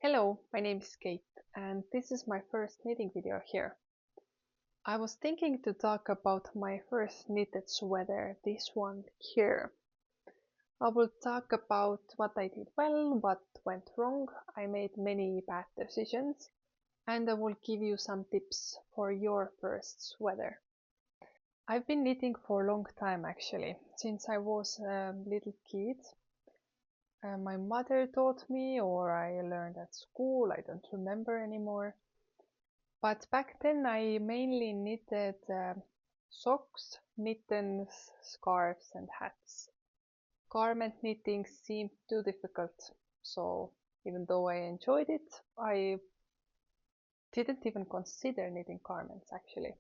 Hello, my name is Kate, and this is my first knitting video here. I was thinking to talk about my first knitted sweater, this one here. I will talk about what I did well, what went wrong, I made many bad decisions, and I will give you some tips for your first sweater. I've been knitting for a long time actually, since I was a little kid. My mother taught me, or I learned at school, I don't remember anymore. But back then I mainly knitted socks, mittens, scarves and hats. Garment knitting seemed too difficult, so even though I enjoyed it, I didn't even consider knitting garments actually.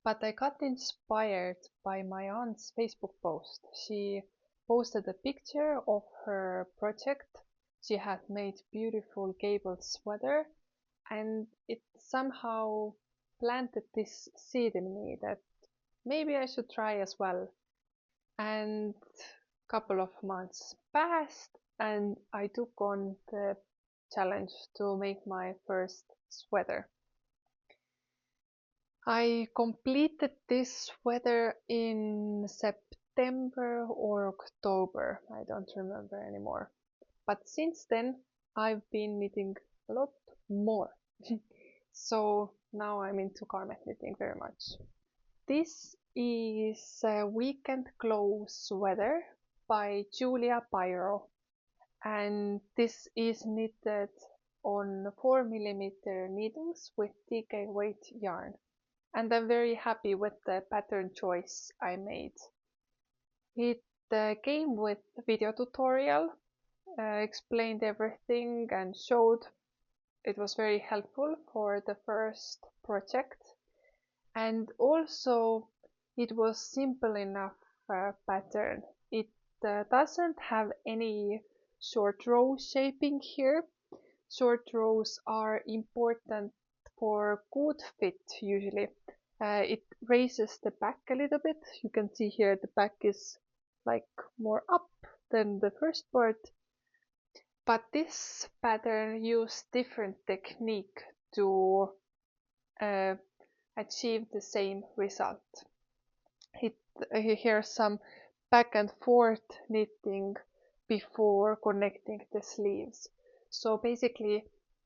But I got inspired by my aunt's Facebook post. She posted a picture of her project. She had made beautiful gable sweater, and it somehow planted this seed in me that maybe I should try as well. And a couple of months passed, and I took on the challenge to make my first sweater. I completed this sweater in September or October, I don't remember anymore. But since then, I've been knitting a lot more. So now I'm into garment knitting very much. This is a Weekend Clothes sweater by Julia Pyro, and this is knitted on 4mm needles with DK weight yarn, and I'm very happy with the pattern choice I made. It came with a video tutorial, explained everything and showed. It was very helpful for the first project, and also it was simple enough pattern. It doesn't have any short row shaping here. Short rows are important for good fit usually. It raises the back a little bit. You can see here the back is like more up than the first part. But this pattern used different technique to uh, achieve the same result. Here's some back and forth knitting before connecting the sleeves. So basically,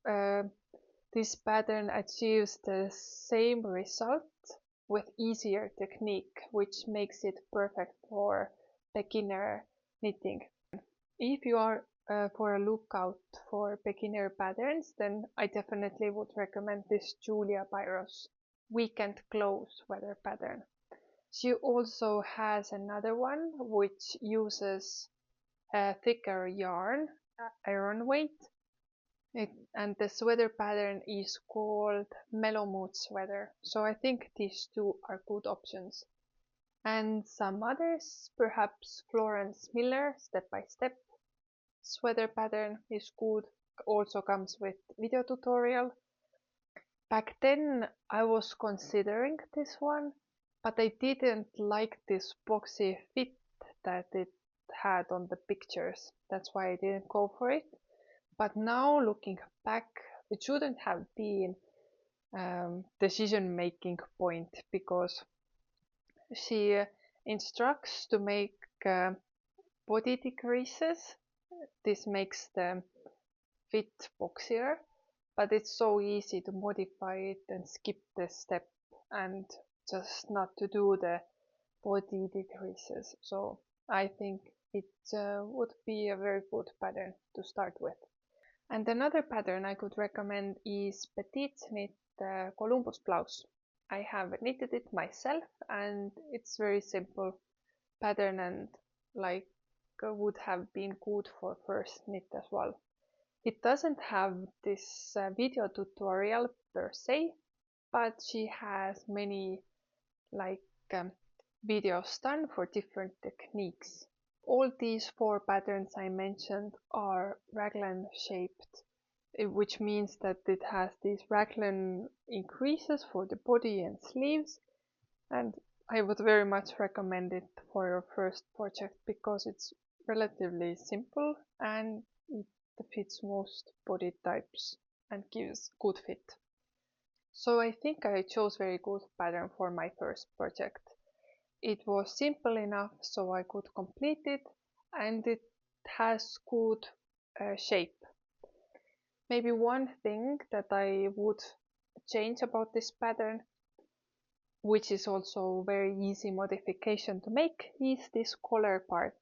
uh, this pattern achieves the same result with easier technique, which makes it perfect for beginner knitting. If you are for a lookout for beginner patterns, then I definitely would recommend this Julia Pyro's Weekend Clothes sweater pattern. She also has another one which uses a thicker yarn, iron weight, and the sweater pattern is called Mellow Mood sweater. So I think these two are good options. And some others, perhaps Florence Miller Step by Step sweater pattern is good, also comes with video tutorial. Back then I was considering this one, but I didn't like this boxy fit that it had on the pictures. That's why I didn't go for it. But now looking back, it shouldn't have been decision-making point, because she instructs to make body decreases. This makes the fit boxier, but it's so easy to modify it and skip the step and just not to do the body decreases. So I think it would be a very good pattern to start with. And another pattern I could recommend is Petite Knit Columbus blouse. I have knitted it myself, and it's very simple pattern, and like would have been good for first knit as well. It doesn't have this video tutorial per se, but she has many like videos done for different techniques. All these four patterns I mentioned are raglan shaped, which means that it has these raglan increases for the body and sleeves, and I would very much recommend it for your first project because it's relatively simple and it fits most body types and gives good fit. So I think I chose very good pattern for my first project. It was simple enough so I could complete it, and it has good shape. Maybe one thing that I would change about this pattern, which is also very easy modification to make, is this collar part.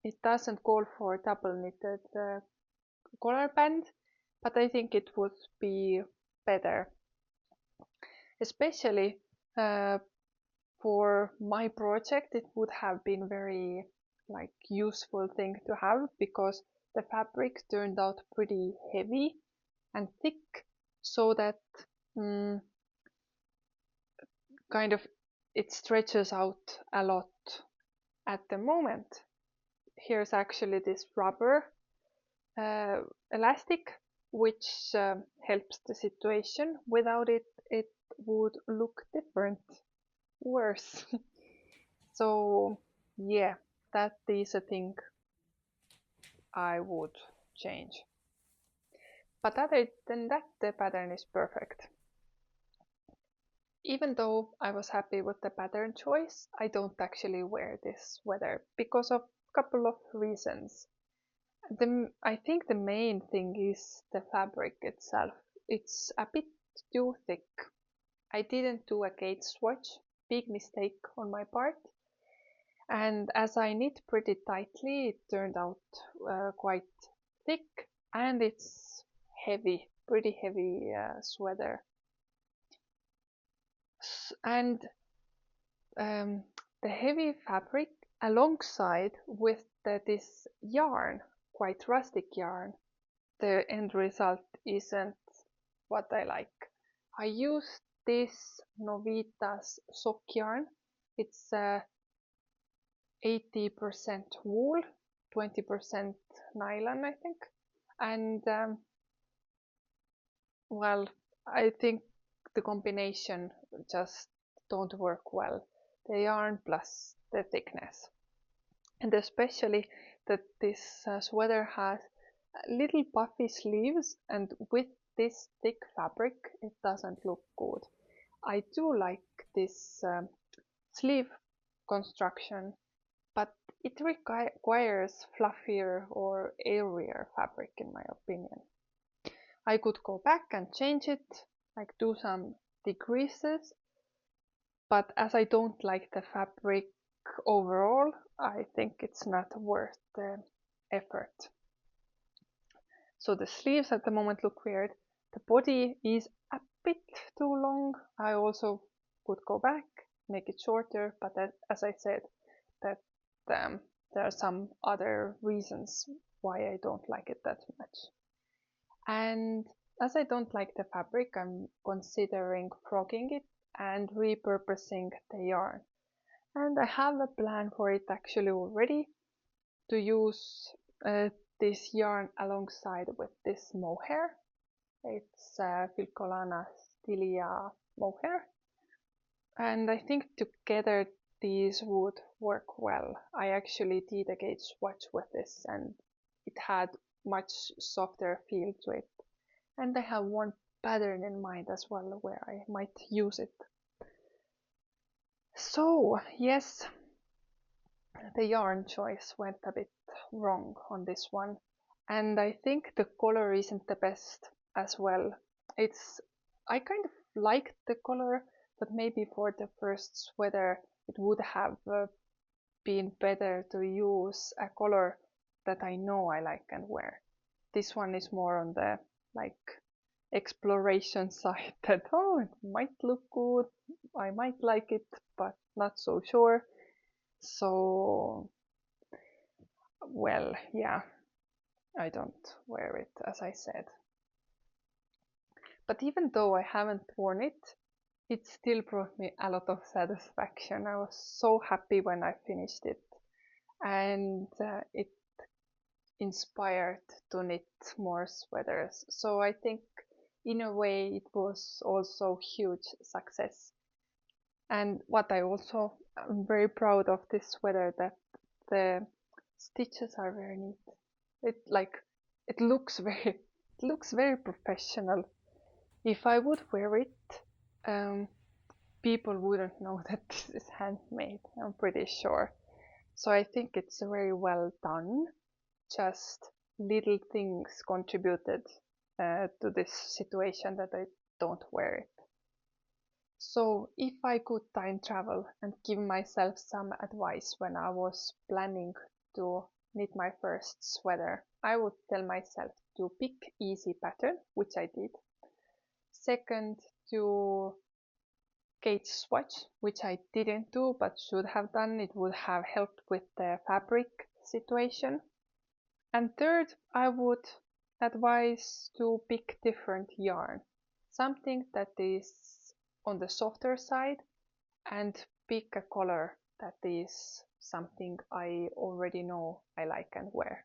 It doesn't call for double knitted collar band, but I think it would be better, especially for my project. It would have been very useful thing to have, because the fabric turned out pretty heavy and thick, so that mm, kind of it stretches out a lot at the moment. Here's actually this rubber elastic, which helps the situation. Without it, it would look different, worse. So yeah, that is a thing I would change. But other than that, the pattern is perfect. Even though I was happy with the pattern choice, I don't actually wear this sweater because of a couple of reasons. I think the main thing is the fabric itself. It's a bit too thick. I didn't do a gauge swatch, big mistake on my part. And as I knit pretty tightly, it turned out quite thick, and it's heavy, pretty heavy sweater. And the heavy fabric alongside with this yarn, quite rustic yarn, the end result isn't what I like. I used this Novitas sock yarn. It's 80% wool, 20% nylon, I think. And well, I think the combination just don't work well. The yarn plus the thickness. And especially that this sweater has little puffy sleeves, and with this thick fabric it doesn't look good. I do like this sleeve construction, but it requires fluffier or airier fabric in my opinion. I could go back and change it, like do some decreases, but as I don't like the fabric overall, I think it's not worth the effort. So the sleeves at the moment look weird. The body is a bit too long. I also could go back, make it shorter, but as I said, that there are some other reasons why I don't like it that much. And as I don't like the fabric, I'm considering frogging it and repurposing the yarn. And I have a plan for it actually already, to use this yarn alongside with this mohair. It's Filcolana Stylia mohair. And I think together these would work well. I actually did a gauge swatch with this, and it had much softer feel to it. And I have one pattern in mind as well where I might use it. So yes, the yarn choice went a bit wrong on this one, and I think the color isn't the best as well. I kind of liked the color, but maybe for the first sweater it would have been better to use a color that I know I like and wear. This one is more on the exploration side, that it might look good, I might like it, but not so sure. So well, yeah, I don't wear it, as I said. But even though I haven't worn it, it still brought me a lot of satisfaction. I was so happy when I finished it, and it inspired to knit more sweaters. So I think in a way it was also huge success. And what I also am very proud of this sweater, that the stitches are very neat. It It looks very professional. If I would wear it, um, people wouldn't know that this is handmade, I'm pretty sure. So I think it's very well done. Just little things contributed to this situation that I don't wear it. So if I could time travel and give myself some advice when I was planning to knit my first sweater, I would tell myself to pick easy pattern, which I did. Second, to gauge swatch, which I didn't do but should have done. It would have helped with the fabric situation. And third, I would advise to pick different yarn, something that is on the softer side, and pick a color that is something I already know I like and wear.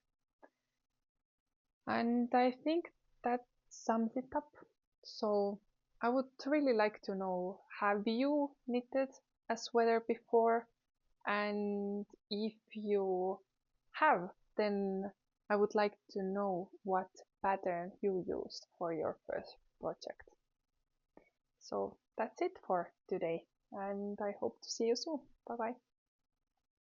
And I think that sums it up. So I would really like to know, have you knitted a sweater before? And if you have, then I would like to know what pattern you used for your first project. So that's it for today, and I hope to see you soon. Bye bye.